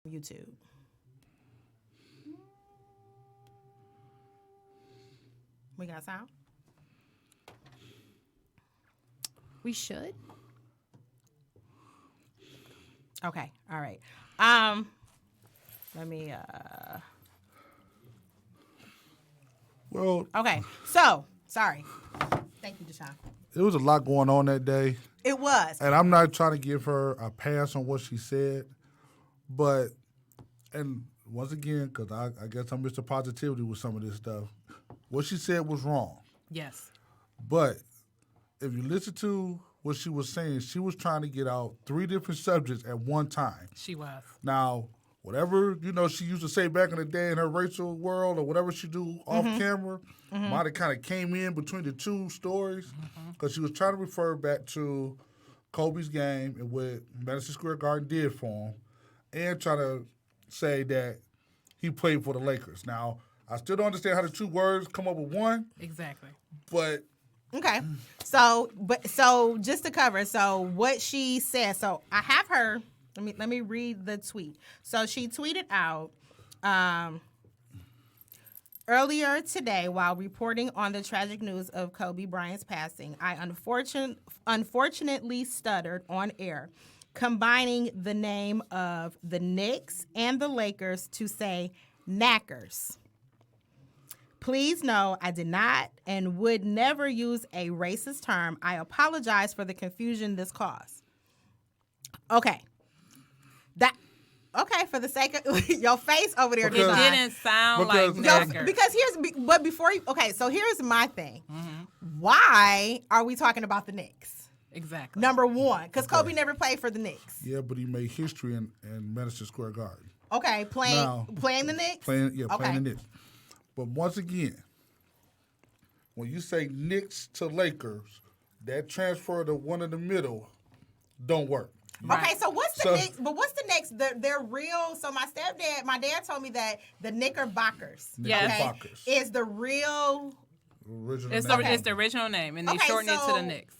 YouTube. We got sound? We should. Okay. All right. Let me Well, Okay. So, sorry. Thank you, Deshaun. it was a lot going on that day. It was. And I'm not trying to give her a pass on what she said, but, and once again, because I guess I'm Mr. Positivity with some of this stuff, what she said was wrong. Yes. But if you listen to what she was saying, she was trying to get out 3 different subjects at one time. She was. Now, whatever, she used to say back in the day in her racial world or whatever she do off camera, might have kind of came in between the 2 stories because she was trying to refer back to Kobe's game and what Madison Square Garden did for him and trying to say that he played for the Lakers. Now, I still don't understand how the 2 words come up with one, Exactly. but Okay. So just to cover, so what she said, so I have her, let me read the tweet. So she tweeted out earlier today while reporting on the tragic news of Kobe Bryant's passing, I unfortunately stuttered on air, combining the name of the Knicks and the Lakers to say knackers. Please know I did not and would never use a racist term. I apologize for the confusion this caused. Okay. For the sake of your face over there, It Because- Deshaun. didn't sound because- like knacker. Because so here's my thing. Why are we talking about the Knicks? Exactly. Number one, because Kobe never played for the Knicks. yeah, but he made history in Madison Square Garden. Okay, playing the Knicks? Playing Okay. the Knicks. But once again, when you say Knicks to Lakers, that transfer to one in the middle don't work. Right. Okay, so what's the So- Knicks? But what's the Knicks? They're real. So my dad told me that the Knickerbockers, Knickerbockers. is the real. Original It's name. the original name, and they Okay, shortened it to so- the Knicks.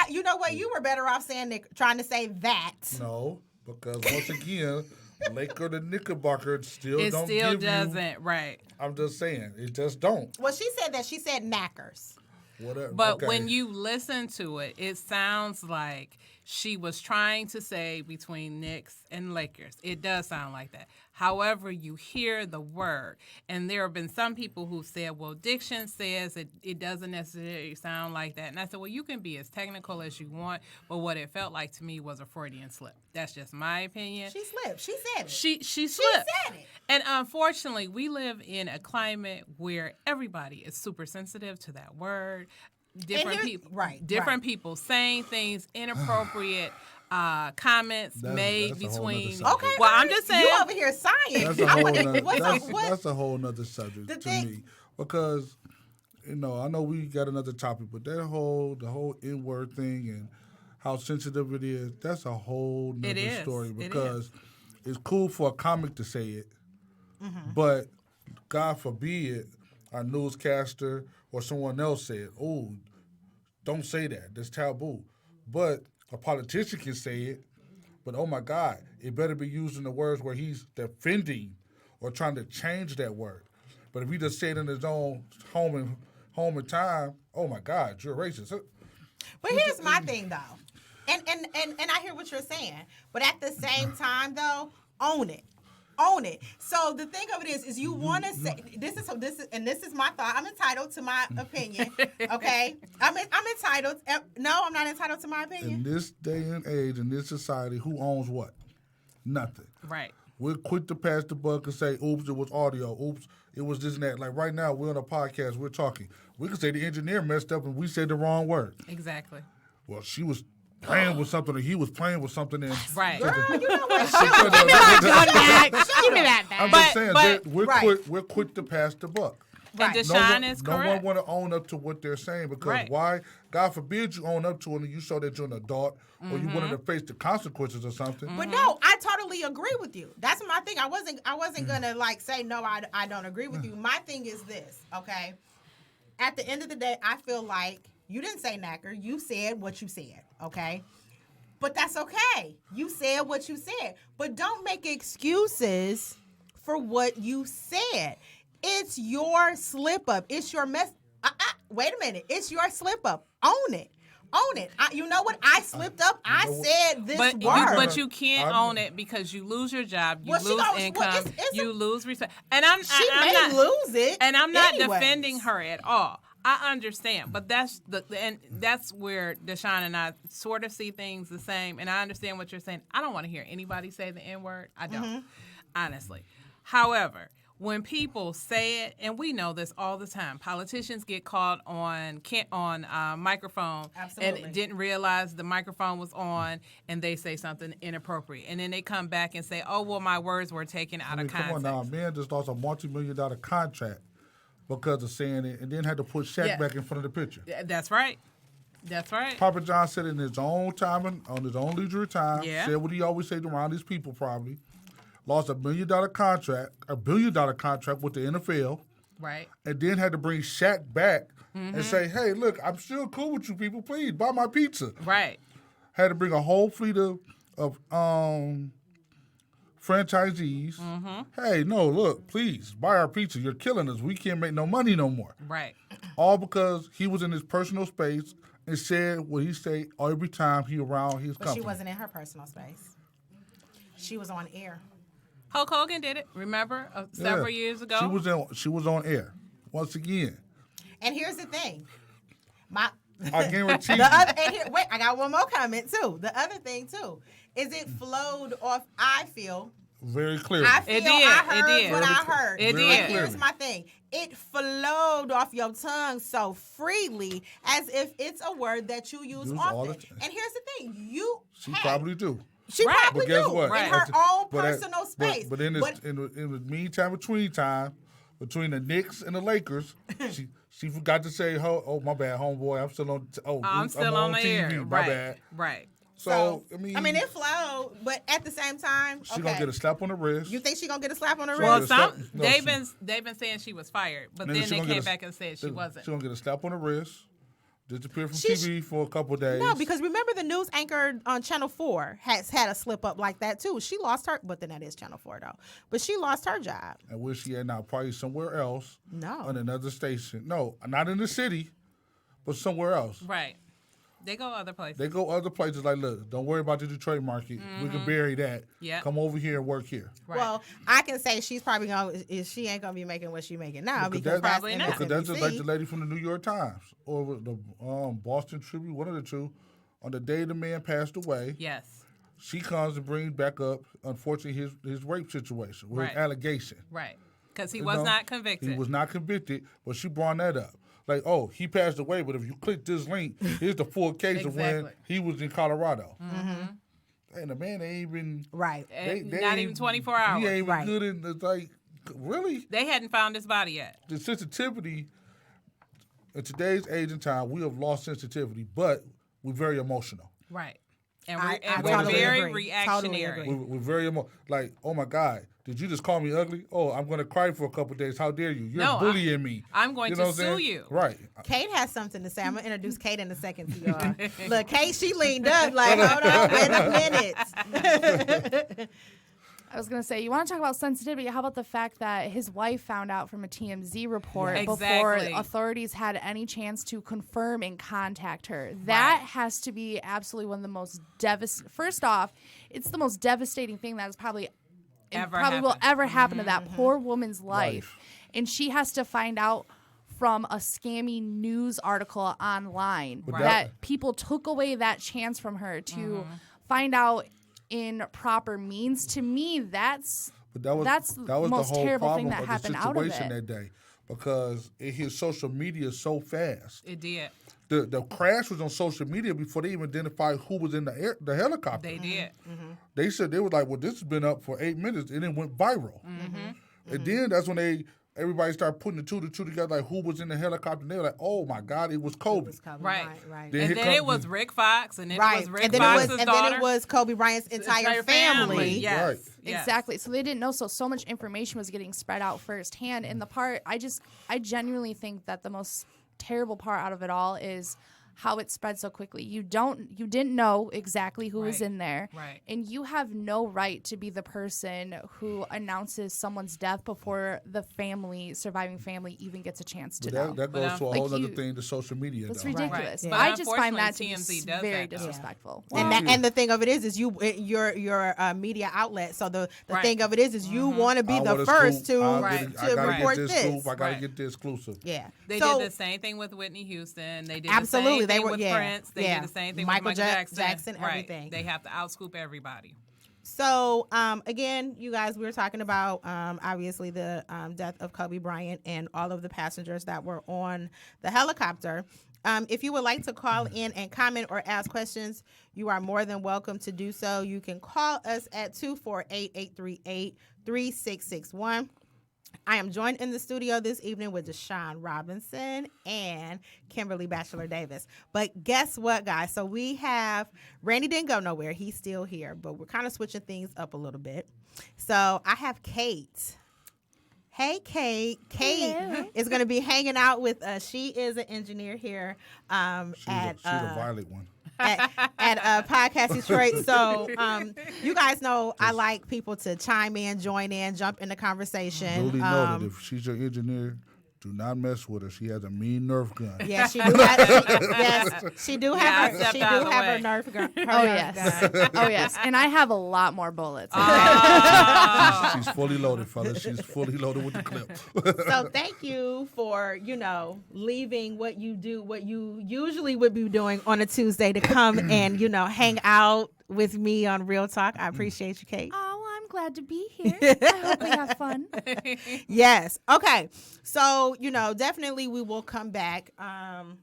You know what? You were better off trying to say that. No, because once again, Laker to Knickerbocker still It don't still give doesn't, right. I'm just saying, it just don't. Well, she said that. She said knackers. Whatever. But okay. when you listen to it, it sounds like she was trying to say between Knicks and Lakers. It does sound like that. However, you hear the word, and there have been some people who said, well, diction says it doesn't necessarily sound like that. And I said, well, you can be as technical as you want, but what it felt like to me was a Freudian slip. That's just my opinion. She slipped. She said it. She slipped. said it. And unfortunately, we live in a climate where everybody is super sensitive to that word. Different people saying things inappropriate. Comments made that's a whole between. nother subject. Okay. Well, I'm just saying. You over here science. That's a whole nother subject The to thing- me. Because, I know we got another topic, but the whole N-word thing and how sensitive it is, that's a whole It nother is. story. It Because it's cool for a comic to say it, but God forbid a newscaster or someone else said, oh, don't say that. That's taboo. But a politician can say it, but oh my God, it better be using the words where he's defending or trying to change that word. But if he just say it in his own home and time, oh my God, you're racist. But here's my thing though, and I hear what you're saying, but at the same time though, own it. So the thing of it is you want to say this is my thought. I'm entitled to my opinion. Okay, I'm entitled. No, I'm not entitled to my opinion. In this day and age, in this society, who owns what? Nothing. Right. We're quick to pass the buck and say, oops, it was audio. Oops, it was this and that. Like right now, we're on a podcast, we're talking. We can say the engineer messed up and we said the wrong word. Exactly. Well, she was playing with something or he was playing with something. And Right. Girl, you know what? Give me that back. I'm But- just saying, but- we're quick to pass the buck. And Right. Deshaun is No one correct. want to own up to what they're saying because Right. why? God forbid you own up to it and you show that you're an adult or you wanted to face the consequences or something. But no, I totally agree with you. That's my thing. I wasn't gonna say no. I don't agree with you. My thing is this. Okay. At the end of the day, I feel like you didn't say knacker. You said what you said. Okay. But that's okay. You said what you said. But don't make excuses for what you said. It's your slip up. It's your mess. Wait a minute. It's your slip up. Own it. Own it. You know what? I slipped up. I said this word. But you can't own it because you lose your job, you lose income, you lose respect. And she may lose it. And I'm not anyways. defending her at all. I understand, but that's where Deshaun and I sort of see things the same. And I understand what you're saying. I don't want to hear anybody say the N-word. I don't, honestly. However, when people say it, and we know this all the time, politicians get caught on microphone and didn't realize the microphone was on, and they say something inappropriate, and then they come back and say, "Oh, well, my words were taken out of context." Come on now, man just lost a multi-million-dollar contract because of saying it, and then had to put Shaq back in front of the picture. That's right. That's right. Papa John said in his own time, on his own leisure time, said what he always said around his people probably. Lost a $1 billion contract with the NFL. Right. And then had to bring Shaq back and say, hey, look, I'm still cool with you people. Please, buy my pizza. Right. Had to bring a whole fleet of franchisees. Hey, no, look, please, buy our pizza. You're killing us. We can't make no money no more. Right. All because he was in his personal space and said what he say every time he around his company. But she wasn't in her personal space. She was on air. Hulk Hogan did it, remember, several years ago? She was on air, once again. And here's the thing. I guarantee you. Wait, I got one more comment, too. The other thing, too, is it flowed off, I feel. Very clearly. I feel I heard what I heard. It did. And here's my thing. It flowed off your tongue so freely as if it's a word that you use often. And here's the thing. She probably do. She probably do. In her own personal space. But in the meantime, between the Knicks and the Lakers, she forgot to say, "Oh, my bad, homeboy. I'm still on. I'm still on the TV. Air. My bad." Right. So I mean, it flowed, but at the same time, she gonna get a slap on the wrist. You think she gonna get a slap on the wrist? Well, they've been saying she was fired, but then they came back and said she wasn't. She gonna get a slap on the wrist. Disappeared from TV for a couple of days. No, because remember the news anchor on Channel 4 has had a slip up like that too. She lost her, but then that is Channel 4 though. But she lost her job. And where she at now? Probably somewhere else. No. On another station. No, not in the city, but somewhere else. Right. They go other places. They go other places. Like, look, don't worry about the Detroit market. We can bury that. Yeah. Come over here and work here. Right. Well, I can say she's probably she ain't gonna be making what she's making now because probably not. Because that's just like the lady from the New York Times or the Boston Tribune, one of the two. On the day the man passed away, yes, she comes and brings back up, unfortunately, his rape situation, his allegation. Right. Because he was not convicted. He was not convicted, but she brought that up. Like, oh, he passed away, but if you click this link, here's the full case of when he was in Colorado. And the man ain't even... Right. Not even 24 hours. He ain't even good in the, like, really? They hadn't found his body yet. The sensitivity, in today's age and time, we have lost sensitivity, but we're very emotional. Right. And we're totally very agree. reactionary. Totally We're very emotional. Like, oh, my God. Did you just call me ugly? Oh, I'm going to cry for a couple of days. How dare you? You're bullying me. I'm going to sue you. Right. Kate has something to say. I'm going to introduce Kate in a second to y'all. Look, Kate, she leaned up like, hold on, wait a minute. I was going to say, you want to talk about sensitivity. How about the fact that his wife found out from a TMZ report before authorities had any chance to confirm and contact her? That has to be absolutely one of the most devastating. First off, it's the most devastating thing that has probably will ever happen to that poor woman's life. And she has to find out from a scammy news article online that people took away that chance from her to find out in proper means. To me, that's the most terrible thing that happened out of it. That day, because it hit social media so fast. It did. The crash was on social media before they even identified who was in the helicopter. They did. They said, they were like, well, this has been up for 8 minutes, and it went viral. And then that's when everybody started putting the two together, like who was in the helicopter, and they were like, oh my God, it was Kobe. Right. Right. And then it was Rick Fox, and it was Rick Fox's daughter. And then it was Kobe Bryant's entire family. Yes. Right. Yes. Exactly. So they didn't know. So much information was getting spread out firsthand. And the part, I genuinely think that the most terrible part out of it all is how it spread so quickly. You didn't know exactly who was in there. Right. And you have no right to be the person who announces someone's death before the surviving family even gets a chance to know. That goes to a whole other thing, the social media. That's though. ridiculous. Right. But I just find that to TMZ be does very that, disrespectful. Well, and the thing of it is you're a media outlet. So the thing of it is you want to be the first to report this. I gotta get the exclusive. Yeah, they did the same thing with Whitney Houston. They did the absolutely. same thing They were with Prince. They did the same thing Michael with Michael Jackson. Everything. They have to outscoop everybody. So, again, you guys, we were talking about, obviously, the death of Kobe Bryant and all of the passengers that were on the helicopter. If you would like to call in and comment or ask questions, you are more than welcome to do so. You can call us at 248-838-3661. I am joined in the studio this evening with Deshaun Robinson and Kimberly Batchelor Davis. But guess what, guys? So we have Randy didn't go nowhere. He's still here, but we're kind of switching things up a little bit. So I have Kate. Hey, Kate. Kate is going to be hanging out with us. She is an engineer here She's a violet one. at Podcast Detroit. So you guys know I like people to chime in, join in, jump in the conversation. Duly noted, if she's your engineer, do not mess with her. She has a mean Nerf gun. Yes, she do have. She do have her Nerf gun. Oh yes, and I have a lot more bullets. She's fully loaded, fellas. She's fully loaded with the clip. So thank you for leaving what you do, what you usually would be doing on a Tuesday to come and hang out with me on Real Talk. I appreciate you, Kate. I'm glad to be here. I hope we have fun. Yes. Okay. So, definitely we will come back and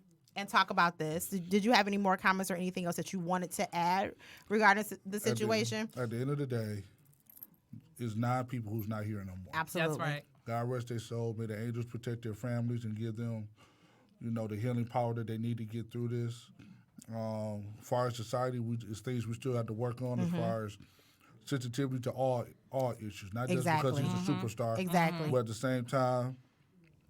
talk about this. Did you have any more comments or anything else that you wanted to add regarding the situation? At the end of the day, it's 9 people who's not here no more. Absolutely. That's right. God rest their soul. May the angels protect their families and give them, the healing power that they need to get through this. As far as society, it's things we still have to work on as far as sensitivity to all issues, not just because he's a superstar. Exactly. But at the same time,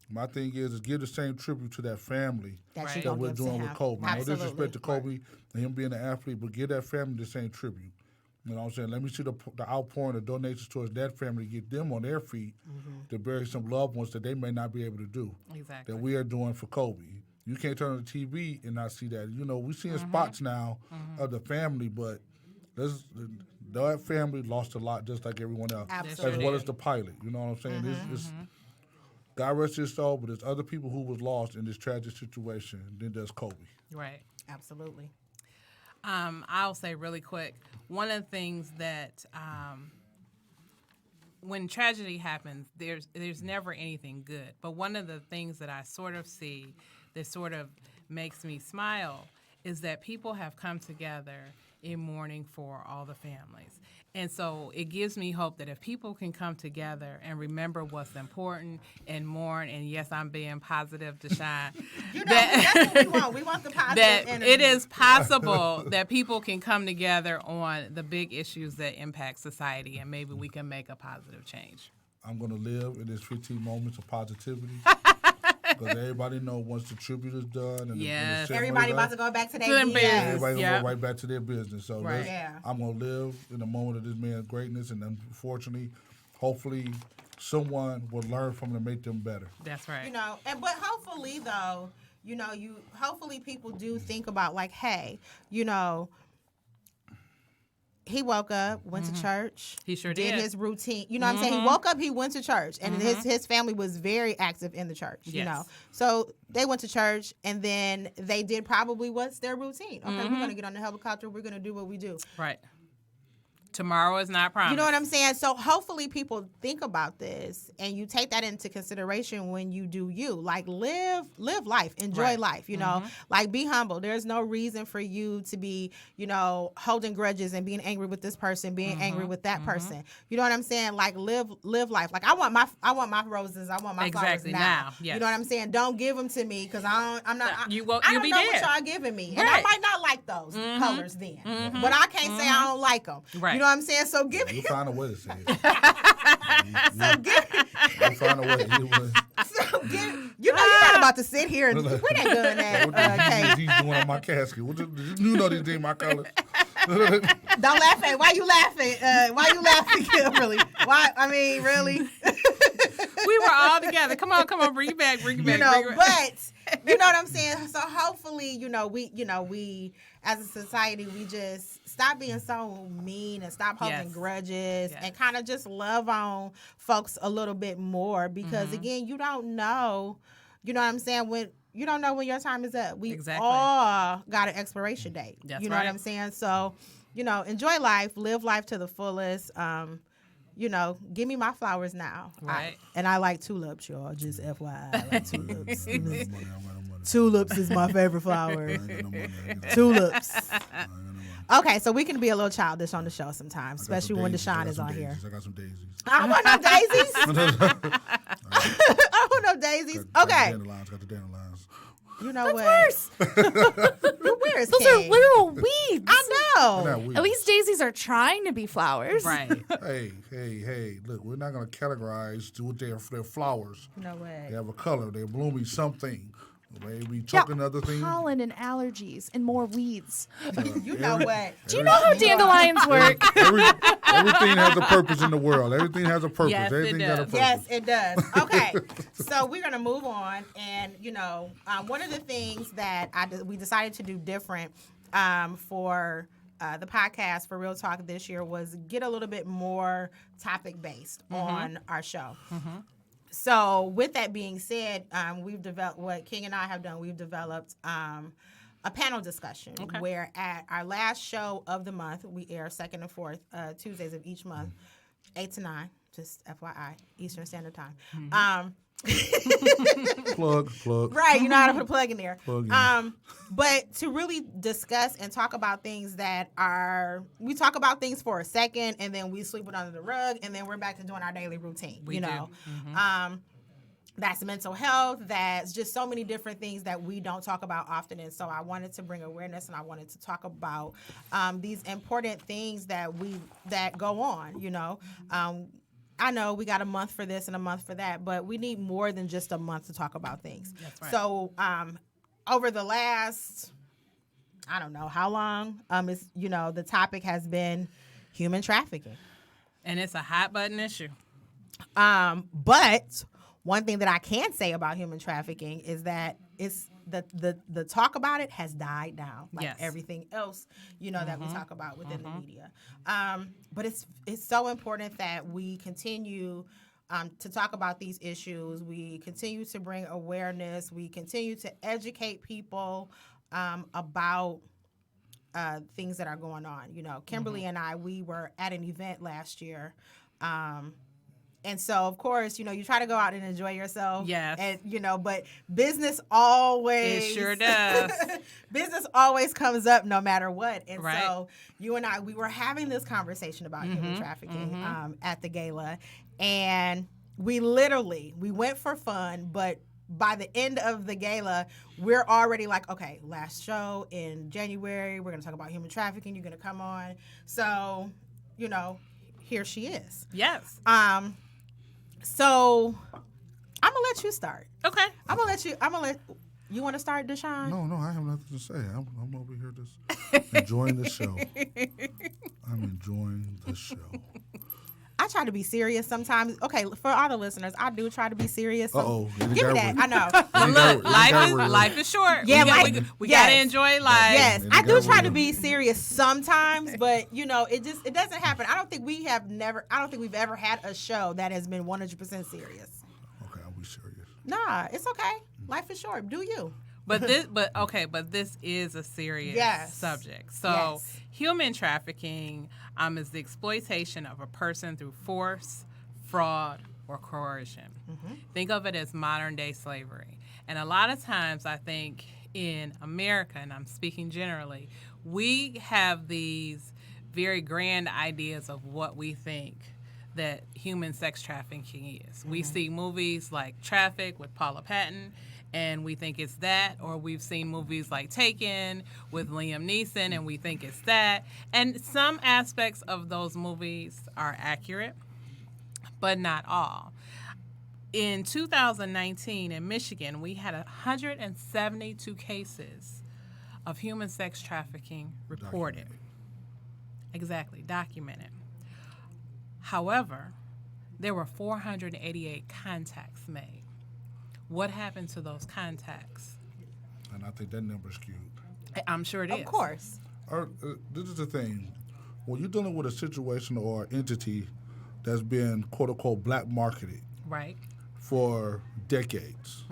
my thing is give the same tribute to that family that we're doing with Kobe. Absolutely. No disrespect to Kobe and him being an athlete, but give that family the same tribute. You know what I'm saying? Let me see the outpouring of donations towards that family, get them on their feet to bury some loved ones that they may not be able to do. Exactly. That we are doing for Kobe. You can't turn on the TV and not see that. We're seeing spots now of the family, but that family lost a lot just like everyone else. Absolutely. As well as the pilot. You know what I'm saying? It's God rest his soul, but there's other people who was lost in this tragic situation than does Kobe. Right. Absolutely. I'll say really quick, one of the things that when tragedy happens, there's never anything good. But one of the things that I sort of see that sort of makes me smile is that people have come together in mourning for all the families. And so it gives me hope that if people can come together and remember what's important and mourn, and yes, I'm being positive, Deshaun. That's what we want. We want the positive that energy. it is possible that people can come together on the big issues that impact society, and maybe we can make a positive change. I'm going to live in this 15 moments of positivity. Because everybody know once the tribute is done and everybody about to go back to their business. Everybody gonna go right back to their business. So I'm gonna live in the moment of this man's greatness, and unfortunately, hopefully, someone will learn from it and make them better. That's right. But hopefully though, hopefully people do think about hey, he woke up, went to church. He sure did his routine. You know what I'm saying? He woke up, he went to church, and his family was very active in the church. Yes. So they went to church, and then they did probably what's their routine. Okay, we're gonna get on the helicopter. We're gonna do what we do. Right. Tomorrow is not promised. You know what I'm saying? So hopefully people think about this and you take that into consideration when you do you. Live life, enjoy life, be humble. There's no reason for you to be, holding grudges and being angry with this person, being angry with that person. You know what I'm saying? Live life. I want my roses, I want my flowers now. Yes. You know what I'm saying? Don't give them to me because I don't know what y'all giving me. And I might not like those colors then. But I can't say I don't like them. Right. You know what I'm saying? So give me. You find a way to say it. So give me. You find a way. So give. You're not about to to sit here and where that gun at, What he's doing on my casket? You know these ain't my colors. Don't laugh at. Why you laughing? Why you laughing, Kimberly? Why? I mean, really? We were all together. Come on, bring it back. But you know what I'm saying. So hopefully, we as a society, we just stop being so mean and stop holding grudges and kind of just love on folks a little bit more because again, you don't know. You know what I'm saying? When you don't know when your time is up. We all got an expiration date. That's you know what I'm saying? So, enjoy life, live life to the fullest. Give me my flowers now. Right. I like tulips, y'all. Just FYI, I like tulips. Tulips is my favorite flower. Tulips. Okay, so we can be a little childish on the show sometimes, especially when Deshaun is on here. I got some daisies. I don't want no daisies. I don't want no daisies. Okay. Got the dandelions. You know That's what? worse. Those are literal weeds. I know. At least daisies are trying to be flowers. Right. Hey. Look, we're not going to categorize to what they're flowers. No way. They have a color. They're blooming something. They be choking other things. Pollen and allergies and more weeds. You know what? Do you know how dandelions work? Everything has a purpose in the world. Everything has a purpose. Yes, Everything got a purpose. Yes, it does. Okay, so we're gonna move on, and one of the things that we decided to do different for the podcast for Real Talk this year was get a little bit more topic based on our show. So with that being said, we've developed what King and I have done. We've developed a panel discussion where at our last show of the month, we air second and fourth Tuesdays of each month, 8 to 9, just FYI, Eastern Standard Time. Plug. Right, you know how to put a plug in there. Plug in. But to really discuss and talk about things we talk about things for a second and then we sweep it under the rug and then we're back to doing our daily routine. We do. That's mental health. That's just so many different things that we don't talk about often. And so I wanted to bring awareness and I wanted to talk about these important things that go on, I know we got a month for this and a month for that, but we need more than just a month to talk about things. That's right. So over the last, I don't know how long, the topic has been human trafficking. And it's a hot button issue. But one thing that I can say about human trafficking is that it's the talk about it has died down, like everything else, that we talk about within the media. But it's so important that we continue to talk about these issues. We continue to bring awareness. We continue to educate people about things that are going on. Kimberly and I, we were at an event last year. And so, of course, you try to go out and enjoy yourself. Yes. And, but business always. It sure does. Business always comes up no matter what. And right. so you and I, we were having this conversation about human trafficking at the gala. And we went for fun, but by the end of the gala, we're already like, okay, last show in January, we're going to talk about human trafficking. You're going to come on. So, here she is. Yes. So I'm gonna let you start. Okay. You want to start, Deshaun? No, I have nothing to say. I'm over here just enjoying the show. I'm enjoying the show. I try to be serious sometimes. Okay, for all the listeners, I do try to be serious. Give me that. Real. I know. Look, life is short. Yeah, we gotta enjoy life. Yes, I do try to be serious sometimes, but it doesn't happen. I don't think we've ever had a show that has been 100% serious. Okay, I'll be serious. Nah, it's okay. Life is short. Do you? But this is a serious subject. So human trafficking is the exploitation of a person through force, fraud, or coercion. Think of it as modern day slavery. And a lot of times I think in America, and I'm speaking generally, we have these very grand ideas of what we think that human sex trafficking is. We see movies like Traffic with Paula Patton, and we think it's that, or we've seen movies like Taken with Liam Neeson, and we think it's that. And some aspects of those movies are accurate, but not all. In 2019 in Michigan, we had 172 cases of human sex trafficking reported. Exactly, documented. However, there were 488 contacts made. What happened to those contacts? And I think that number's skewed. I'm sure it is. Of course. This is the thing. When you're dealing with a situation or entity that's been, quote unquote, black marketed Right. for decades,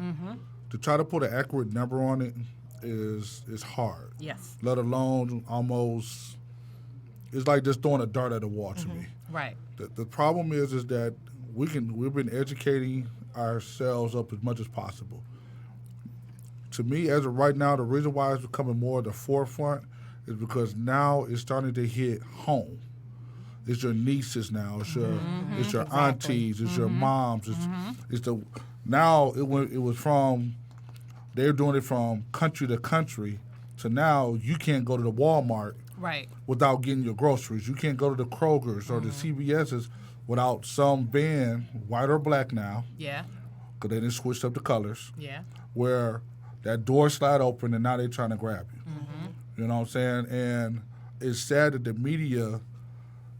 to try to put an accurate number on it is hard. Yes. Let alone almost, it's like just throwing a dart at a wall to me. Right. The problem is that we've been educating ourselves up as much as possible. To me, as of right now, the reason why it's becoming more at the forefront is because now it's starting to hit home. It's your nieces now. It's your aunties. It's your moms. It's the now it was from they're doing it from country to country to now you can't go to the Walmart Right. without getting your groceries. You can't go to the Krogers or the CVS's without some van, white or black now, Yeah. because they didn't switch up the colors, Yeah. where that door slide open and now they're trying to grab you. You know what I'm saying? And it's sad that the media,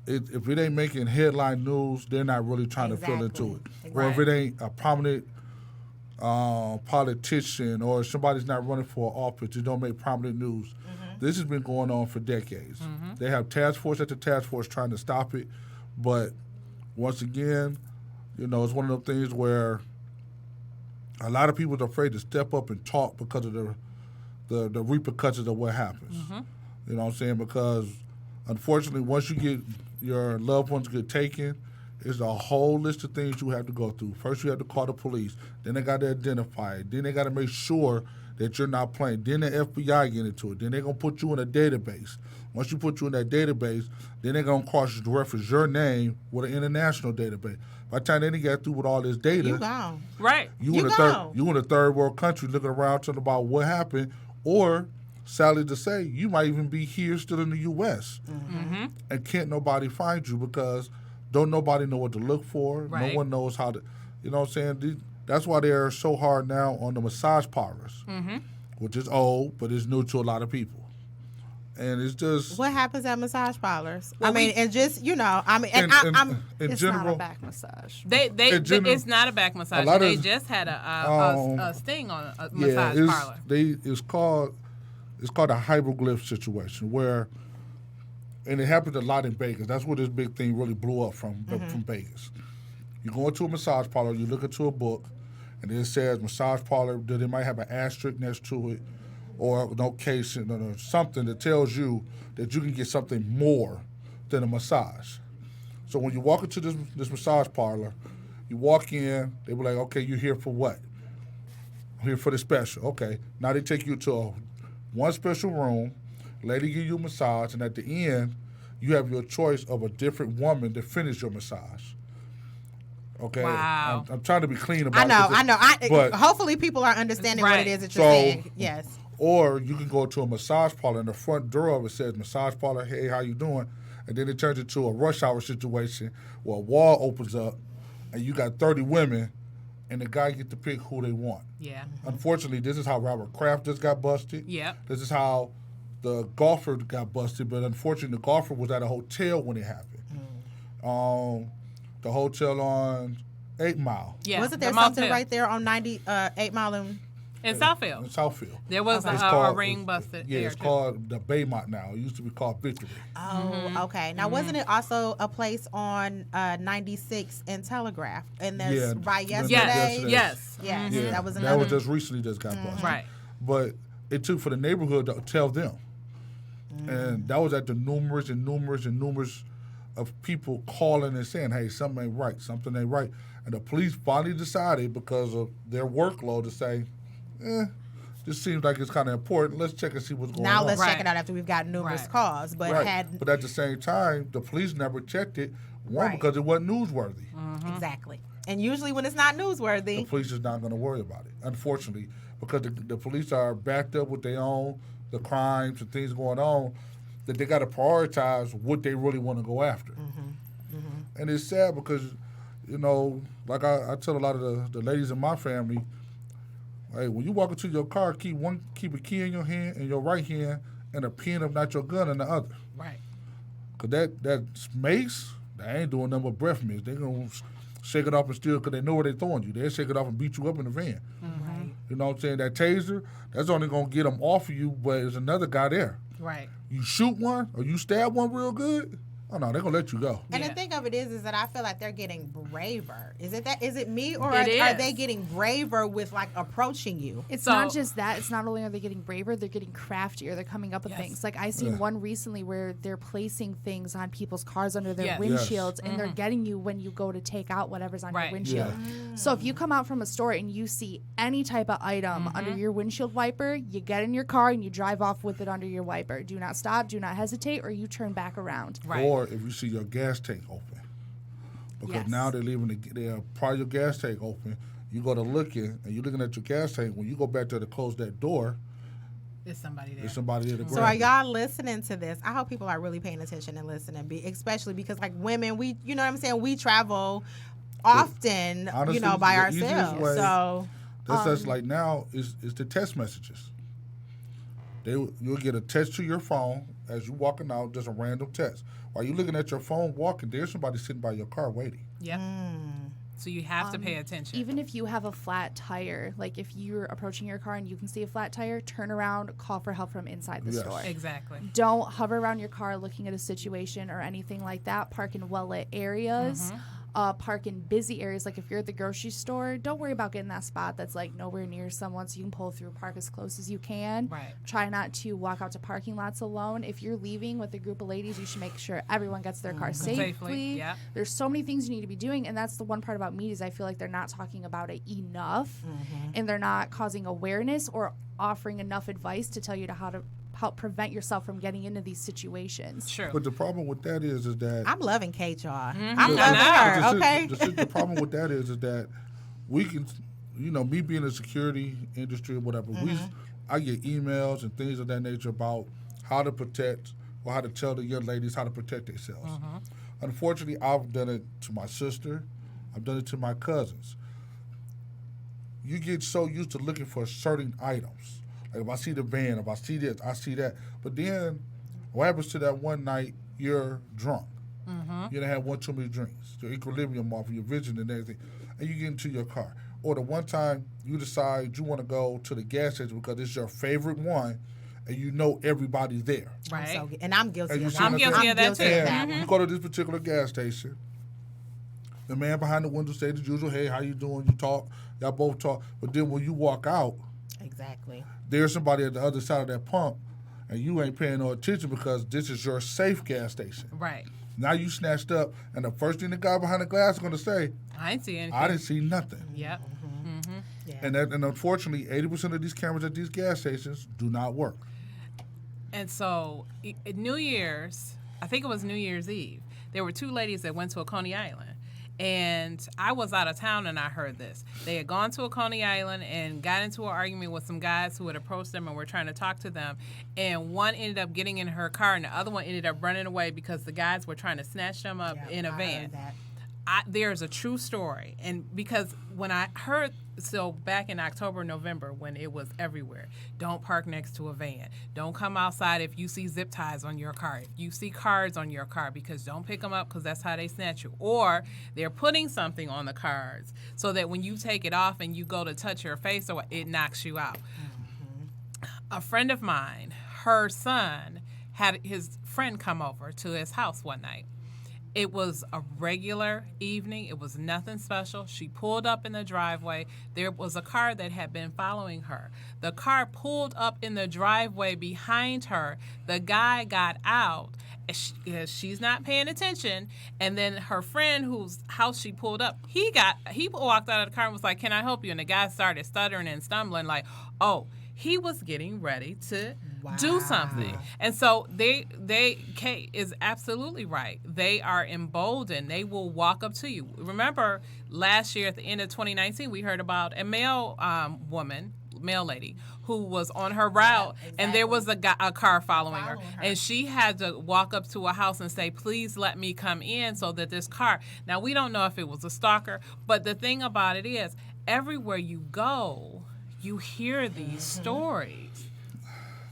if it ain't making headline news, they're not really trying to fill into it. Exactly. Or if it ain't a prominent politician or somebody's not running for office, it don't make prominent news. This has been going on for decades. They have task force after task force trying to stop it, but once again, you know, it's one of those things where a lot of people are afraid to step up and talk because of the repercussions of what happens. You know what I'm saying? Because unfortunately, once you get your loved ones get taken, it's a whole list of things you have to go through. First, you have to call the police. Then they got to identify it. Then they got to make sure that you're not playing. Then the FBI get into it. Then they're going to put you in a database. Once you put you in that database, then they're going to cross-reference your name with an international database. By the time they get through with all this data, You gone. Right. you You in a third world country looking around talking about what happened, or sadly to say, you might even be here still in the U.S. And can't nobody find you because don't nobody know what to look for. Right. No one knows how to, you know what I'm saying? That's why they're so hard now on the massage parlors, which is old, but it's new to a lot of people. And it's just... What happens at massage parlors? Well, I mean, and just, you know, I mean, and I'm in It's general, not a back massage. It's not a back massage. lot They of- just had a sting on a massage it's, parlor. It's called a hieroglyph situation where, and it happens a lot in Vegas. That's where this big thing really blew up from Vegas. You go into a massage parlor, you look into a book, and it says massage parlor. Then it might have an asterisk next to it, or location or something that tells you that you can get something more than a massage. So when you walk into this massage parlor, you walk in, they were like, okay, you're here for what? I'm here for the special. Okay. Now they take you to one special room, lady give you a massage, and at the end, you have your choice of a different woman to finish your massage. Okay? Wow. I'm trying to be clean about it. I know. But- Hopefully people are understanding what Right. it is that you're So- saying. Yes. Or you can go to a massage parlor, and the front door of it says massage parlor, hey, how you doing? And then it turns into a rush hour situation where a wall opens up, and you got 30 women, and the guy get to pick who they want. Yeah. Unfortunately, this is how Robert Kraft just got busted. Yep. This is how the golfer got busted, but unfortunately, the golfer was at a hotel when it happened. The hotel on 8 Mile Yeah. Wasn't there the something motel. right there on 8 Mile and in Southfield? in Southfield. There was It's a ring busted. Yeah, there, it's too. called the Baymont now. It used to be called Victory. Oh, okay. Now, wasn't it also a place on 96 and Telegraph? And there's Yeah, by yes, yesterday. Yes. Yes, Yeah, that was that another. was just recently just got busted. Right. But it took for the neighborhood to tell them. And that was at the numerous of people calling and saying, hey, something ain't right. And the police finally decided, because of their workload, to say, this seems like it's kind of important. Let's check and see what's going Now on. let's check Right. it out after we've got numerous Right. calls. But Right. But at the same time, the police never checked it. One, Right. because it wasn't newsworthy. Exactly. And usually when it's not The newsworthy, police is not going to worry about it, unfortunately, because the police are backed up with their own, the crimes and things going on, that they got to prioritize what they really want to go after. And it's sad because like I tell a lot of the ladies in my family, hey, when you walk into your car, keep a key in your hand, in your right hand, and a pen, if not your gun, in the other. Right. Because that mace, they ain't doing nothing but breath mints. They going to shake it off and steal because they know where they throwing you. They'll shake it off and beat you up in the van. Right. You know what I'm saying? That taser, that's only going to get them off of you, but there's another guy there. Right. You shoot one or you stab one real good, oh no, they're going to let you go. And the thing of it is that I feel like they're getting braver. Is it me, or It are is. they getting braver with like approaching you? It's not just that. It's not only are they getting braver, they're getting craftier. They're coming up with Yes. things. Like I seen one recently where they're placing things on people's cars under their Yes. windshields, and they're getting you when you go to take out whatever's on your windshield. So if you come out from a store and you see any type of item under your windshield wiper, you get in your car and you drive off with it under your wiper. Do not stop, do not hesitate, or you turn back around. Right. Or if you see your gas tank open. Because now they're leaving their part of your gas tank open. You go to looking, and you're looking at your gas tank. When you go back there to close that door, There's somebody there. there's somebody there to grab So are you. y'all listening to this? I hope people are really paying attention and listening, especially because like women, we, you know what I'm saying, we travel often, Honestly, by the easiest ourselves. way- So That's just like now is the text messages. You'll get a text to your phone as you walking out, just a random text. While you're looking at your phone walking, there's somebody sitting by your car waiting. Yep. So you have to pay attention. Even if you have a flat tire, like if you're approaching your car and you can see a flat tire, turn around, call for help from inside the store. Exactly. Don't hover around your car looking at a situation or anything like that. Park in well-lit areas. Park in busy areas. Like if you're at the grocery store, don't worry about getting that spot that's like nowhere near someone, so you can pull through, park as close as you can. Right. Try not to walk out to parking lots alone. If you're leaving with a group of ladies, you should make sure everyone gets their car safely. Yeah. There's so many things you need to be doing, and that's the one part about media is I feel like they're not talking about it enough, and they're not causing awareness or offering enough advice to tell you how to help prevent yourself from getting into these situations. True. But the problem with that is that I'm loving Kate, y'all. Mm-hmm. I'm loving her. Okay. The problem with that is that we can, me being in the security industry or whatever, I get emails and things of that nature about how to protect or how to tell the young ladies how to protect themselves. Unfortunately, I've done it to my sister. I've done it to my cousins. You get so used to looking for certain items. Like if I see the van, if I see this, I see that. But then what happens to that one night you're drunk? You done had one too many drinks. Your equilibrium off, your vision and everything. And you get into your car. Or the one time you decide you want to go to the gas station because it's your favorite one and you know everybody's there. Right. And I'm guilty And you of see that. I'm guilty of that too. And you go to this particular gas station. The man behind the window says the usual, hey, how you doing? You talk. Y'all both talk. But then when you walk out, Exactly. there's somebody at the other side of that pump, and you ain't paying no attention because this is your safe gas station. Right. Now you snatched up, and the first thing the guy behind the glass is going to say, I ain't see anything. I didn't see nothing. Yep. Yeah. And unfortunately, 80% of these cameras at these gas stations do not work. And so, New Year's, I think it was New Year's Eve, there were two ladies that went to a Coney Island. And I was out of town and I heard this. They had gone to a Coney Island and got into an argument with some guys who had approached them and were trying to talk to them. And one ended up getting in her car and the other one ended up running away because the guys were trying to snatch them up in a I van. heard that. There's a true story. And because when I heard, so back in October, November, when it was everywhere, don't park next to a van. Don't come outside if you see zip ties on your car. If you see cards on your car, because don't pick them up because that's how they snatch you. Or they're putting something on the cards so that when you take it off and you go to touch your face, or it knocks you out. A friend of mine, her son, had his friend come over to his house one night. It was a regular evening. It was nothing special. She pulled up in the driveway. There was a car that had been following her. The car pulled up in the driveway behind her. The guy got out. She's not paying attention. And then her friend whose house she pulled up, he walked out of the car and was like, "Can I help you?" And the guy started stuttering and stumbling like, oh, he was getting ready to do something. And so Kate is absolutely right. They are emboldened. They will walk up to you. Remember last year at the end of 2019, we heard about a male woman male lady who was on her route, and there was a car following her, and she had to walk up to a house and say, "Please let me come in," so that this car. Now we don't know if it was a stalker, but the thing about it is, everywhere you go, you hear these stories.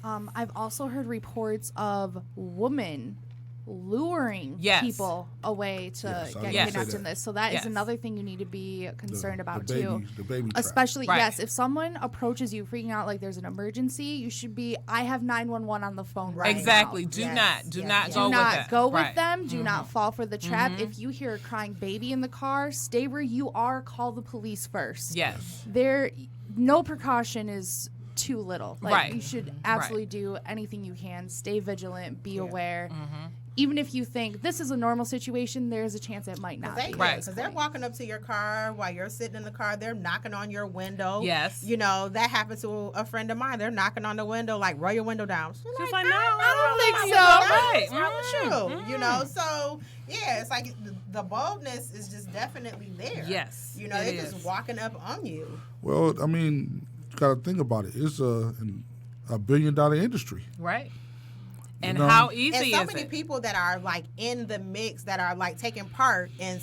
I've also heard reports of women luring people away to get kidnapped in this. So that is another thing you need to be concerned about too. The baby trap. Especially, if someone approaches you freaking out like there's an emergency, you should be, I have 911 on the phone right Exactly. now. Do not go with them. Do not go with them. Do not fall for the trap. If you hear a crying baby in the car, stay where you are. Call the police first. Yes. No precaution is too little. Like, you should absolutely do anything you can. Stay vigilant. Be aware. Even if you think this is a normal situation, there's a chance it might not be. Because they're walking up to your car while you're sitting in the car. They're knocking on your window. Yes. You know, that happened to a friend of mine. They're knocking on the window, like, roll your window down. She's like, no, I don't think so. What's wrong with you? You know, so, yeah, it's like the boldness is just definitely there. Yes. You know, they're just walking up on you. Well, I mean, you got to think about it. It's a $1 billion industry. Right. And how easy is it? And so many people that are like in the mix that are like taking part in,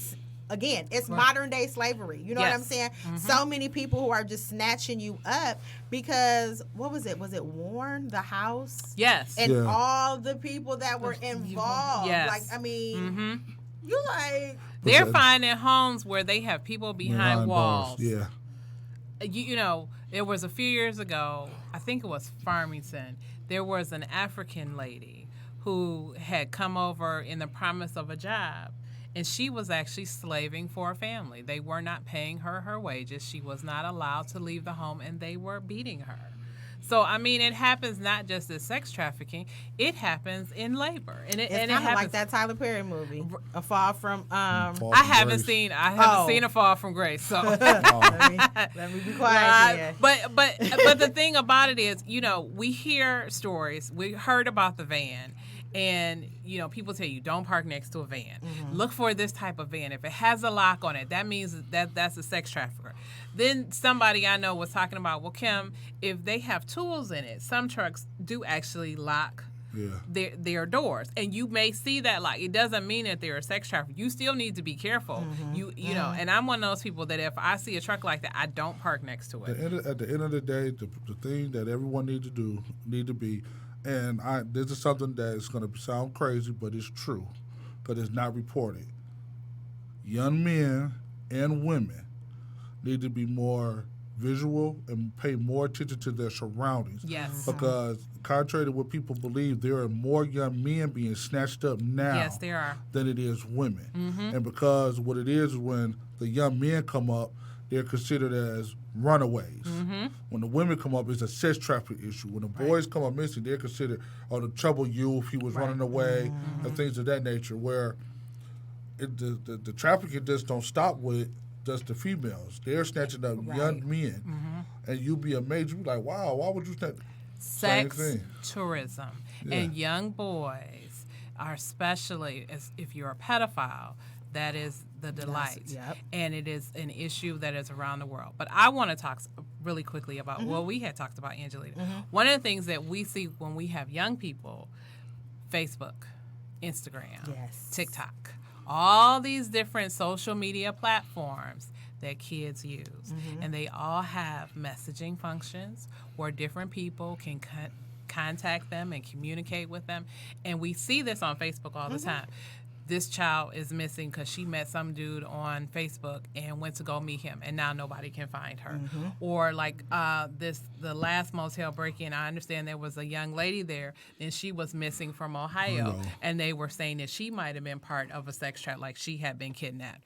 again, it's modern day slavery. You know what I'm saying? So many people who are just snatching you up because, what was it? Was it Warren, the house? Yes. And all the people that were involved. Yes. Like, I mean, you like. They're finding homes where they have people behind walls. Yeah. You know, it was a few years ago, I think it was Farmington. There was an African lady who had come over in the promise of a job, and she was actually slaving for a family. They were not paying her wages. She was not allowed to leave the home, and they were beating her. So, I mean, it happens not just as sex trafficking. It happens in labor. And it kind of like that Tyler Perry movie, A Fall from... I haven't seen A Fall from Grace. So let me be quiet. But the thing about it is, you know, we hear stories. We heard about the van. And, you know, people tell you, don't park next to a van. Look for this type of van. If it has a lock on it, that means that's a sex trafficker. Then somebody I know was talking about, well, Kim, if they have tools in it, some trucks do actually lock their doors. And you may see that lock. It doesn't mean that they're a sex trafficker. You still need to be careful. You know, and I'm one of those people that if I see a truck like that, I don't park next to it. At the end of the day, the thing that everyone need to be, and this is something that is going to sound crazy, but it's true, but it's not reported. Young men and women need to be more visual and pay more attention to their surroundings. Yes. Because contrary to what people believe, there are more young men being snatched up now yes, there are. Than it is women. And because what it is when the young men come up, they're considered as runaways. When the women come up, it's a sex trafficking issue. When the boys come up missing, they're considered the troubled youth, he was running away, and things of that nature, where the trafficking just don't stop with just the females. They're snatching up young men. And you'd be amazed. You'd be like, wow, why would you snatch? Sex tourism. And young boys are especially, if you're a pedophile, that is the delight. And it is an issue that is around the world. But I want to talk really quickly about what we had talked about, Angelita. One of the things that we see when we have young people, Facebook, Instagram, TikTok, all these different social media platforms that kids use. And they all have messaging functions where different people can contact them and communicate with them. And we see this on Facebook all the time. This child is missing because she met some dude on Facebook and went to go meet him, and now nobody can find her. Or like the last motel break-in, I understand there was a young lady there, and she was missing from Ohio, and they were saying that she might have been part of a sex trap, like she had been kidnapped.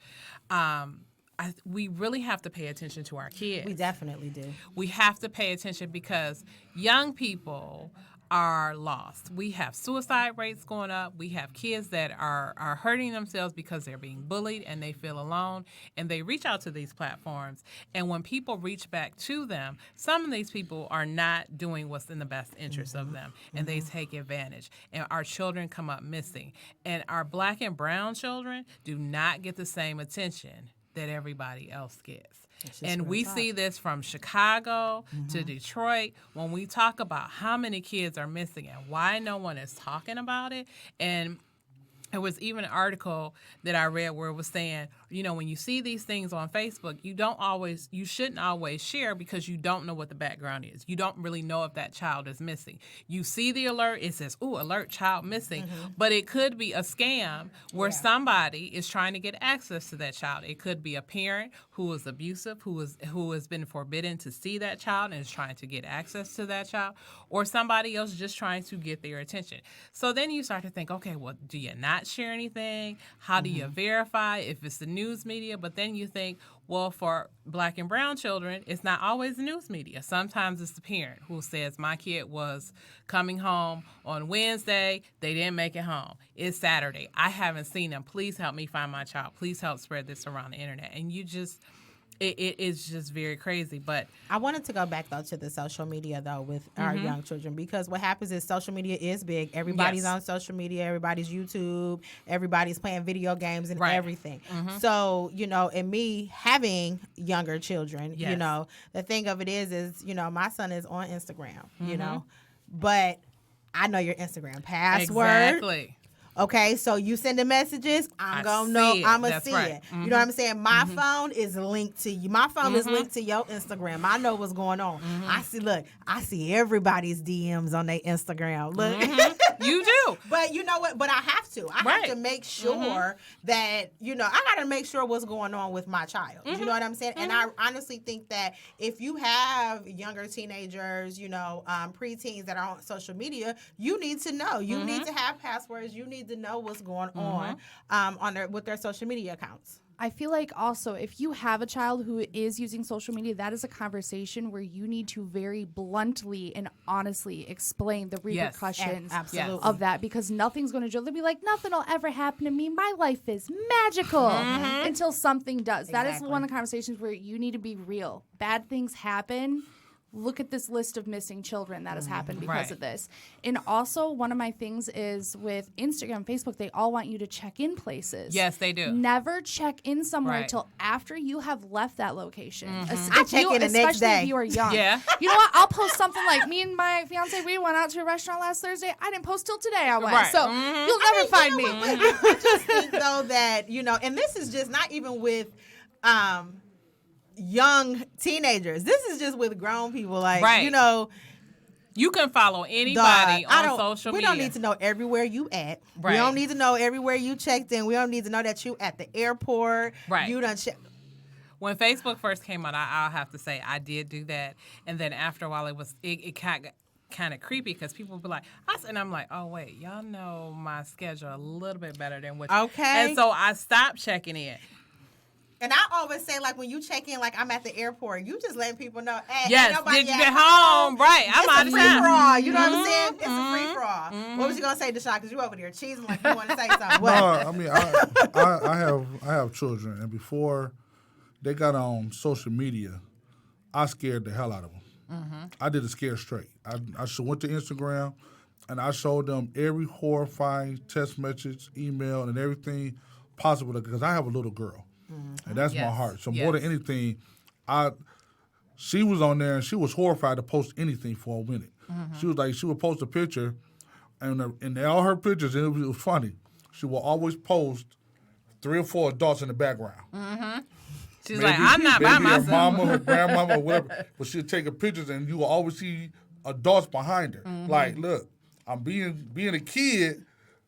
We really have to pay attention to our kids. We definitely do. We have to pay attention because young people are lost. We have suicide rates going up. We have kids that are hurting themselves because they're being bullied and they feel alone, and they reach out to these platforms. And when people reach back to them, some of these people are not doing what's in the best interest of them, and they take advantage. And our children come up missing. And our black and brown children do not get the same attention that everybody else gets. And we see this from Chicago to Detroit when we talk about how many kids are missing and why no one is talking about it. And there was even an article that I read where it was saying, when you see these things on Facebook, you shouldn't always share because you don't know what the background is. You don't really know if that child is missing. You see the alert, it says, alert, child missing. But it could be a scam where somebody is trying to get access to that child. It could be a parent who is abusive, who has been forbidden to see that child and is trying to get access to that child, or somebody else just trying to get their attention. So then you start to think, okay, well, do you not share anything? How do you verify if it's the news media? But then you think, well, for Black and brown children, it's not always the news media. Sometimes it's the parent who says, my kid was coming home on Wednesday. They didn't make it home. It's Saturday. I haven't seen them. Please help me find my child. Please help spread this around the internet. And you just... It is just very crazy, but I wanted to go back though to the social media though with our young children, because what happens is social media is big. Everybody's on social media. Everybody's YouTube. Everybody's playing video games and everything. So and me having younger children, the thing of it is my son is on Instagram, but I know your Instagram password. Exactly. Okay, so you sending messages, I'm going to know, I'm going to see it. You know what I'm saying? My phone is linked to you. My phone is linked to your Instagram. I know what's going on. I see everybody's DMs on their Instagram. Look. You do. But you know what? But I have to. I have to make sure that, I got to make sure what's going on with my child. You know what I'm saying? And I honestly think that if you have younger teenagers, preteens that are on social media, you need to know. You need to have passwords. You need to know what's going on with their social media accounts. I feel like also if you have a child who is using social media, that is a conversation where you need to very bluntly and honestly explain the repercussions of that, because nothing's going to they'll be like, nothing will ever happen to me. My life is magical until something does. That is one of the conversations where you need to be real. Bad things happen. Look at this list of missing children that has happened because of this. And also, one of my things is with Instagram, Facebook, they all want you to check in places. Yes, they do. Never check in somewhere till after you have left that location. I check in the next day. Especially if you are young. You know what? I'll post something like, me and my fiance, we went out to a restaurant last Thursday. I didn't post till today I went. So you'll never find me. I just think, though, that, and this is just not even with... young teenagers. This is just with grown people. Like, you can follow anybody on social media. We don't need to know everywhere you at. We don't need to know everywhere you checked in. We don't need to know that you at the airport. You done When Facebook first came out, I'll have to say I did do that. And then after a while, it kind of creepy because people would be like, and I'm like, oh, wait, y'all know my schedule a little bit better than what And so I stopped checking in. And I always say, like, when you check in, like, I'm at the airport, you just letting people know, hey, ain't nobody did you get home? Right. I'm out of town. It's a free-for-all. You know what I'm saying? It's a free-for-all. What was you going to say, Deshaun? Because you over there cheesing like you want to say something. What? No, I mean, I have children, and before they got on social media, I scared the hell out of them. I did a scare straight. I went to Instagram, and I showed them every horrifying text message, email, and everything possible, because I have a little girl. And that's my heart. So more than anything, she was on there and she was horrified to post anything for a minute. She was like, she would post a picture, and all her pictures, and it was funny. She will always post 3 or 4 adults in the background. She's like, I'm not by myself. Her mama, her grandmama, or whatever. But she'll take her pictures, and you will always see adults behind her. Like, look, I'm being a kid.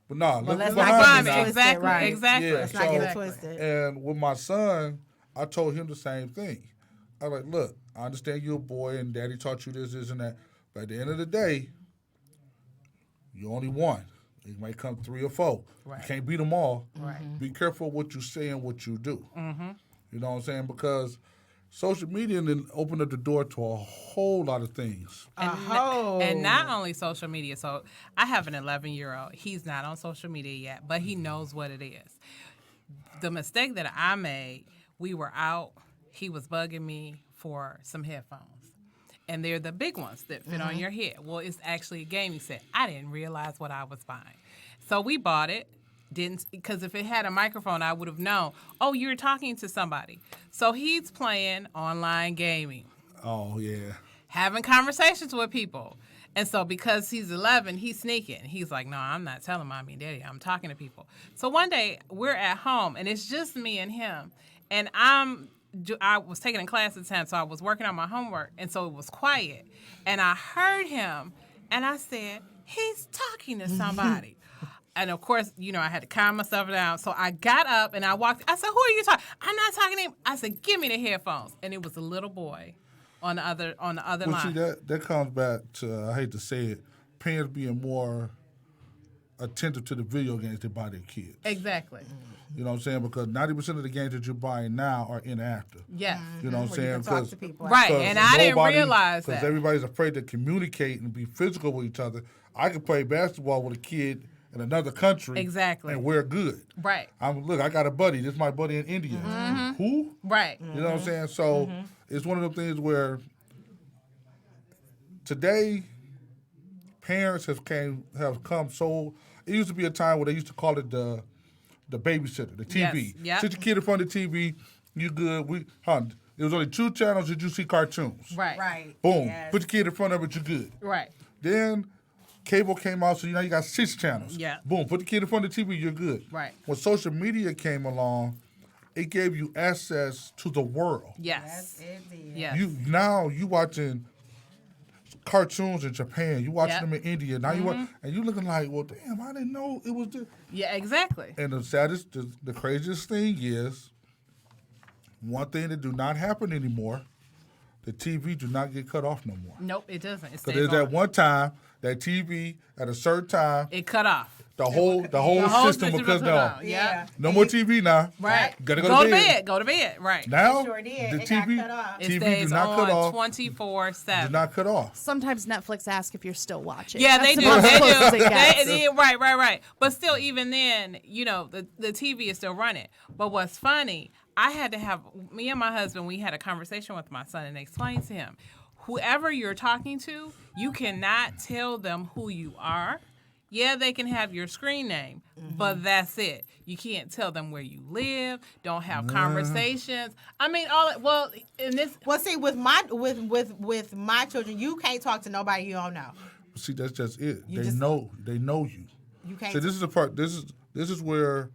But no, let's not get it twisted. Exactly. Yeah, let's not get it twisted. And with my son, I told him the same thing. I was like, look, I understand you're a boy and daddy taught you this, and that. But at the end of the day, you're only one. It might come 3 or 4. You can't beat them all. Be careful what you say and what you do. You know what I'm saying? Because social media then opened up the door to a whole lot of things. And not only social media. So I have an 11-year-old. He's not on social media yet, but he knows what it is. The mistake that I made, we were out. He was bugging me for some headphones. And they're the big ones that fit on your head. Well, it's actually a gaming set. I didn't realize what I was buying. So we bought it. Didn't, because if it had a microphone, I would have known. Oh, you're talking to somebody. So he's playing online gaming. Oh yeah. Having conversations with people. And so because he's 11, he's sneaking. He's like, no, I'm not telling mommy and daddy. I'm talking to people. So one day we're at home and it's just me and him. And I was taking a class at the time, so I was working on my homework. And so it was quiet. And I heard him and I said, he's talking to somebody. And of course, I had to calm myself down. So I got up and I walked. I said, who are you talking? I'm not talking to him. I said, give me the headphones. And it was a little boy on the other line. See, that comes back to, I hate to say it, parents being more attentive to the video games they buy their kids. Exactly. You know what I'm saying? Because 90% of the games that you're buying now are interactive. Yes. You know what I'm saying? You can talk to people. Right, and I didn't realize that. Because everybody's afraid to communicate and be physical with each other. I could play basketball with a kid in another country. Exactly. And we're good. Right. Look, I got a buddy. This is my buddy in India. Who? Right. You know what I'm saying? So it's one of those things where today parents have come so. It used to be a time where they used to call it the babysitter, the TV. Yes. Yep. Sit your kid in front of the TV. You good? It was only 2 channels that you see cartoons. Right. Right. Boom. Yes. Put your kid in front of it. You good? Right. Then cable came out, so you got 6 channels. Yeah. Boom. Put the kid in front of the TV. You're good. Right. When social media came along, it gave you access to the world. Yes. Yes, it did. Yes. You watching cartoons in Japan. You watching them in India. Now you watch, and you looking like, well, damn, I didn't know it was this. Yeah, exactly. And the saddest, the craziest thing is, one thing that do not happen anymore, the TV do not get cut off no more. Nope, it doesn't. It Because stays there's on. that one time, that TV, at a certain time, It cut off. the whole system will cut down. Yeah. No more TV now. Right. Gotta go to bed. Go to bed. Right. Now, Sure did. the It got TV, cut off. It TV do stays not cut on off. 24/7. Do not cut off. Sometimes Netflix asks if you're still watching. Yeah, That's they do. about as They close as it do. gets. Right. But still, even then, the TV is still running. But what's funny, me and my husband, we had a conversation with my son and explained to him, whoever you're talking to, you cannot tell them who you are. Yeah, they can have your screen name, but that's it. You can't tell them where you live. Don't have conversations. I mean, see, with my children, you can't talk to nobody you don't know. See, that's just it. They just- know you. You can't. So this is the part. This is where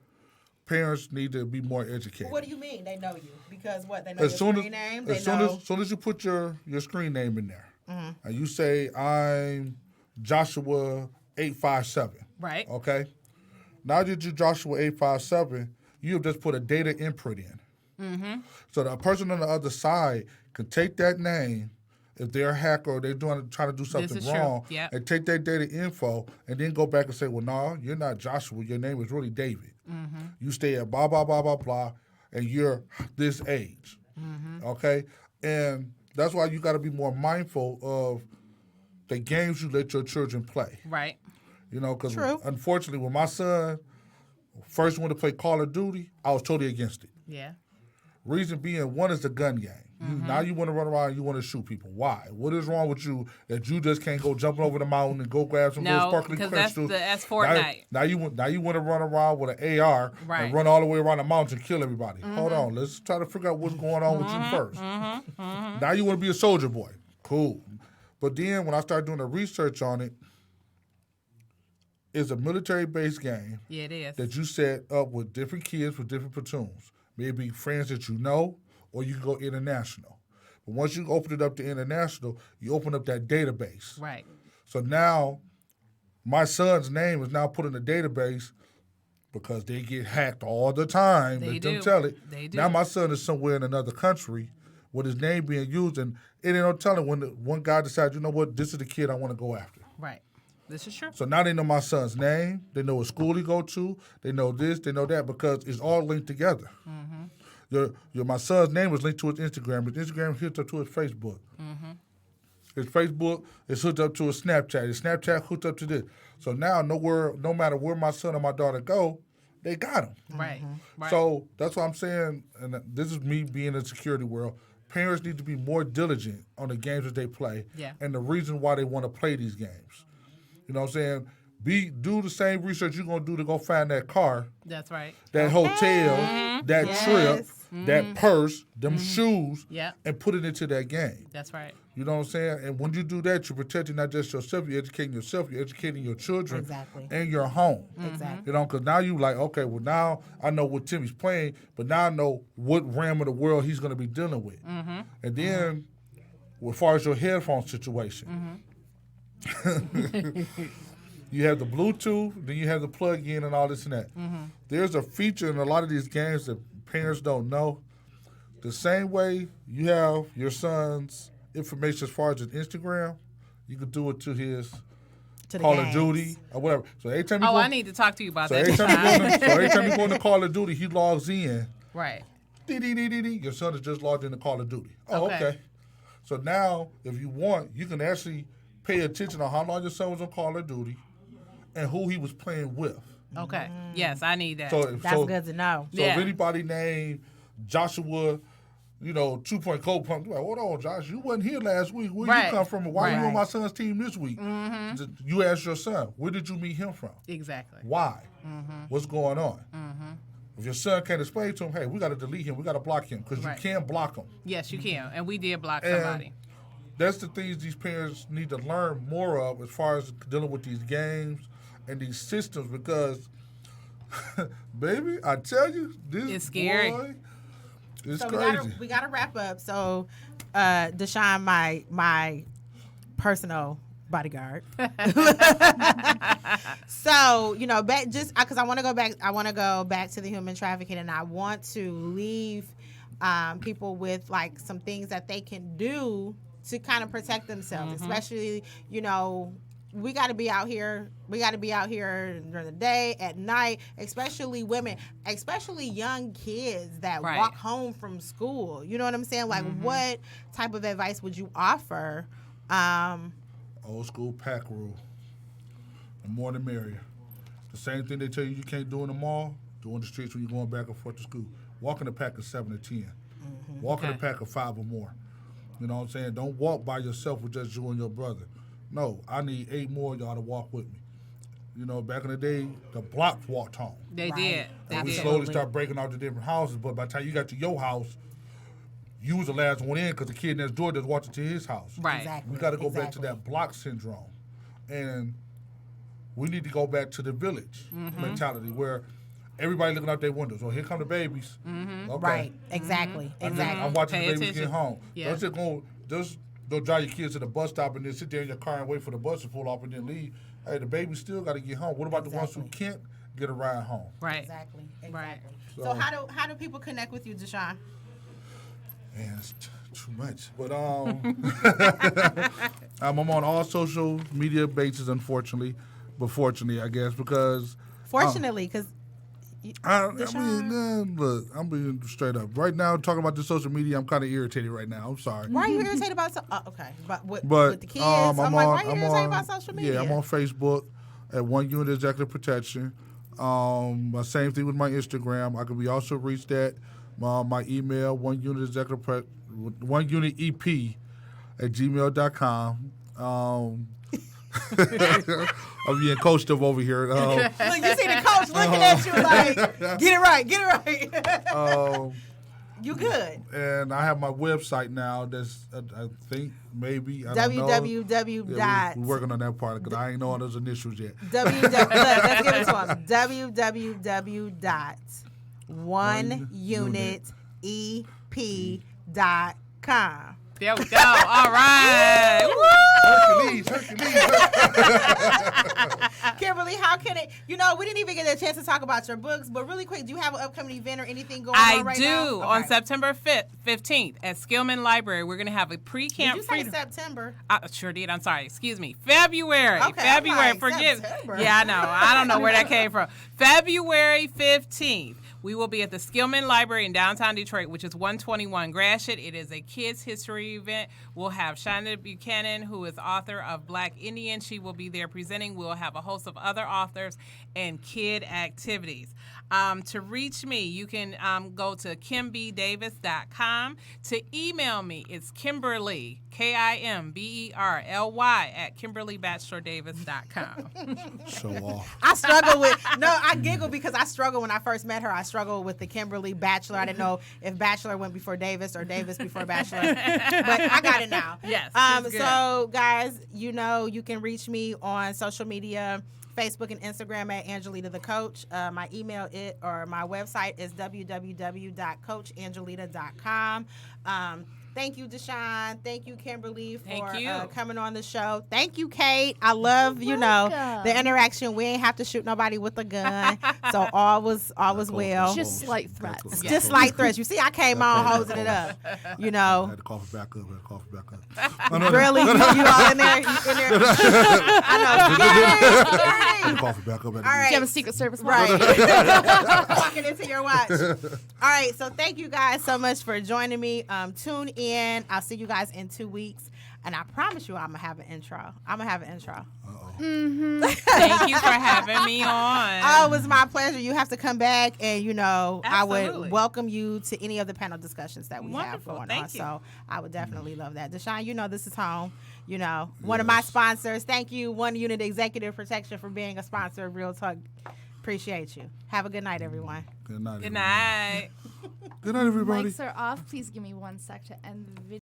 parents need to be more educated. What do you mean they know you? Because what, they know your screen name? As soon as you put your screen name in there, and you say, I'm Joshua 857. Right. Okay? Now that you Joshua 857, you have just put a data imprint in. So the person on the other side can take that name, if they're a hacker or they're trying to do something wrong, and take that data info and then go back and say, well, no, you're not Joshua. Your name is really David. You stay at blah, blah, blah, blah, blah, and you're this age. Okay? And that's why you got to be more mindful of the games you let your children play. right. Because unfortunately, when my son first wanted to play Call of Duty, I was totally against it. Yeah. Reason being, one is the gun game. Now you want to run around and you want to shoot people. Why? What is wrong with you that you just can't go jumping over the mountain and go grab some little sparkling crystals? That's Fortnite. Now you want to run around with an AR and run all the way around the mountain and kill everybody. Hold on, let's try to figure out what's going on with you first. Now you want to be a soldier boy. Cool. But then when I started doing the research on it, it's a military-based game. Yeah, it is. That you set up with different kids with different platoons. Maybe friends that you know, or you can go international. But once you open it up to international, you open up that database. Right. So now, my son's name is now put in the database because they get hacked all the time. They Let do. them tell it. They do. Now my son is somewhere in another country with his name being used, and it ain't no telling when one guy decides, you know what, this is the kid I want to go after. Right. This is true. So now they know my son's name. They know what school he go to. They know this. They know that because it's all linked together. My son's name is linked to his Instagram. His Instagram is hooked up to his Facebook. His Facebook is hooked up to his Snapchat. His Snapchat hooked up to this. So now no matter where my son or my daughter go, they got him. Right. Right. So that's what I'm saying, and this is me being in the security world. Parents need to be more diligent on the games that they play Yeah. and the reason why they want to play these games. You know what I'm saying? Do the same research you're gonna do to go find that car, That's right. that hotel, that trip, that purse, them shoes, and put it into that game. That's right. You know what I'm saying? And when you do that, you're protecting not just yourself, you're educating yourself, you're educating your children and your home. Exactly. You know, because now you like, okay, well, now I know what Timmy's playing, but now I know what realm of the world he's going to be dealing with. And then, as far as your headphone situation, you have the Bluetooth, then you have the plug-in and all this and that. There's a feature in a lot of these games that parents don't know. The same way you have your son's information as far as his Instagram, you can do it to his Call of Duty or whatever. So every time I need to talk to you about that. Every time you go into Call of Duty, he logs in. Right. Your son is just logged into Call of Duty. Oh, okay. So now, if you want, you can actually pay attention on how long your son was on Call of Duty and who he was playing with. Okay. Yes, I need that. That's good to know. So if anybody named Joshua, 2-point cold pump, like, hold on, Josh, you wasn't here last week. Where you come from? Why are you on my son's team this week? You ask your son, where did you meet him from? Exactly. Why? What's going on? If your son can't explain to him, hey, we got to delete him, we got to block him, because you can block him. Yes, you can, and we did block somebody. That's the things these parents need to learn more of as far as dealing with these games and these systems, because, baby, I tell you, it's scary. Boy, it's so crazy. We gotta wrap up. So, Deshaun, my personal bodyguard. So, because I want to go back. I want to go back to the human trafficking, and I want to leave people with like some things that they can do to kind of protect themselves, especially we got to be out here. We got to be out here during the day, at night, especially women, especially young kids that walk home from school. You know what I'm saying? Like, what type of advice would you offer? Old school pack rule. The more the merrier. The same thing they tell you can't do in the mall, do in the streets when you're going back and forth to school. Walk in a pack of 7 or 10. Walk in a pack of 5 or more. You know what I'm saying? Don't walk by yourself with just you and your brother. No, I need 8 more of y'all to walk with me. Back in the day, the blocks walked home. They did. We slowly start breaking out the different houses, but by the time you got to your house, you was the last one in because the kid next door just walked into his house. Right. Exactly. We got to go back to that block syndrome. And we need to go back to the village mentality where everybody looking out their windows. Oh, here come the babies. Okay. Right. Exactly. I'm watching Pay the babies attention. get home. Yeah. Don't drive your kids to the bus stop and then sit there in your car and wait for the bus to pull off and then leave. Hey, the baby still got to get home. What about the ones who can't get a ride home? Right. Exactly. Right. So how do people connect with you, Deshaun? Man, it's too much. But I'm on all social media bases, unfortunately. But fortunately, I guess, because... Fortunately, because... look, I'm being straight up. Right now, talking about the social media, I'm kind of irritated right now. I'm sorry. Why are you irritated about... okay. But with the kids, I'm like, why are you irritated about social media? Yeah, I'm on Facebook at 1 Unit Executive Protection. Same thing with my Instagram. I can be also reached at my email, 1unitep@gmail.com. I'm being coached up over here. Look, you see the coach looking at you like, get it right. You good. And I have my website now that's, I think, maybe, I don't know. www. Yeah, we're working on that part because I ain't know all those initials yet. Let's give it to him. www.oneunitep.com. There we go. All right. Hercules. Kimberly, how can it? We didn't even get a chance to talk about your books, but really quick, do you have an upcoming event or anything going on right now? I do. On September 15th at Skillman Library, we're going to have a pre-camp. Did you say September? I sure did. I'm sorry. Excuse me. February. Okay, February. I'm like, Forgive. September. Yeah, I know. I don't know where that came from. February 15th. We will be at the Skillman Library in downtown Detroit, which is 121 Gratiot. It is a kids' history event. We'll have Shonda Buchanan, who is author of Black Indian. She will be there presenting. We'll have a host of other authors and kid activities. To reach me, you can go to kimbdavis.com. To email me, it's Kimberly, KIMBERLY, at KimberlyBachelorDavis.com. Show off. I giggle because I struggled when I first met her. I struggled with the Kimberly Bachelor. I didn't know if Bachelor went before Davis or Davis before Bachelor. But I got it now. Yes. So, guys, you can reach me on social media. Facebook and Instagram at Angelita the Coach. My email my website is www.coachangelita.com. Thank you, Deshaun. Thank you, Kimberly, for coming on the show. Thank you, Kate. I love, the interaction. We ain't have to shoot nobody with a gun. So all was well. Just slight threats. Just slight threats. You see, I came on hosing it up. I had to cough it back up. Really? You all in there? I know. I had to cough it back up. All right. Do you have a Secret Service watch? Right. Walking into your watch. All right. So thank you guys so much for joining me. Tune in. I'll see you guys in 2 weeks. And I promise you I'm going to have an intro. Mm-hmm. Thank you for having me on. Oh, it was my pleasure. You have to come back and, Absolutely. I would welcome you to any of the panel discussions that we have going Thank on. you. So I would definitely love that. Deshaun, this is home. One of my sponsors. Thank you, One Unit Executive Protection, for being a sponsor of Real Talk. Appreciate you. Have a good night, everyone. Good night. Good night. Good night, everybody. Mics are off. Please give me 1 sec to end the video.